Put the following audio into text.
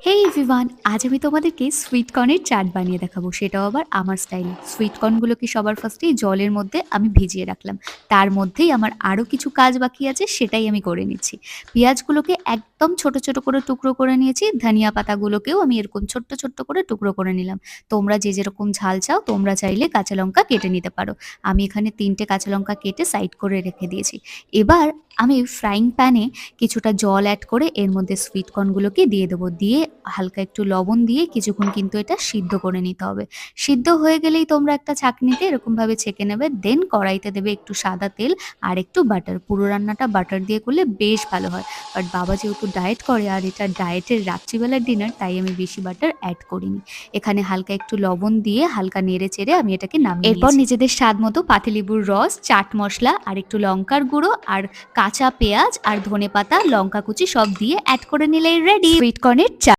হে everyone, আজ আমি তোমাদেরকে সুইট কর্নের চাট বানিয়ে দেখাবো, সেটাও আবার আমার স্টাইলে। সুইট কর্নগুলোকে সবার ফার্স্টেই জলের মধ্যে আমি ভিজিয়ে রাখলাম। তার মধ্যেই আমার আরও কিছু কাজ বাকি আছে, সেটাই আমি করে নিচ্ছি। পেঁয়াজগুলোকে একদম ছোট ছোট করে টুকরো করে নিয়েছি, ধনিয়া পাতাগুলোকেও আমি এরকম ছোট্ট ছোট্ট করে টুকরো করে নিলাম। তোমরা যে যেরকম ঝাল চাও তোমরা চাইলে কাঁচা লঙ্কা কেটে নিতে পারো। আমি এখানে 3টে কাঁচা লঙ্কা কেটে সাইড করে রেখে দিয়েছি। এবার আমি ফ্রাইং প্যানে কিছুটা জল অ্যাড করে এর মধ্যে সুইট কর্নগুলোকে দিয়ে দেবো। দিয়ে হালকা একটু লবণ দিয়ে কিছুক্ষণ কিন্তু এটা সিদ্ধ করে নিতে হবে। সিদ্ধ হয়ে গেলেই তোমরা একটা ছাঁকনিতে এরকমভাবে ছেঁকে নেবে। দেন কড়াইতে দেবে একটু সাদা তেল আর একটু বাটার। পুরো রান্নাটা বাটার দিয়ে করলে বেশ ভালো হয়। বাট বাবা যেহেতু ডায়েট করে আর এটা ডায়েটের রাত্রিবেলার ডিনার, তাই আমি বেশি বাটার অ্যাড করিনি। এখানে হালকা একটু লবণ দিয়ে হালকা নেড়ে চেড়ে আমি এটাকে নামিয়ে এরপর নিজেদের স্বাদ মতো পাতিলেবুর রস, চাট মশলা আর একটু লঙ্কার গুঁড়ো আর কাঁচা পেঁয়াজ আর ধনেপাতা, লঙ্কা কুচি সব দিয়ে অ্যাড করে নিলেই রেডি সুইট কর্নের চাট।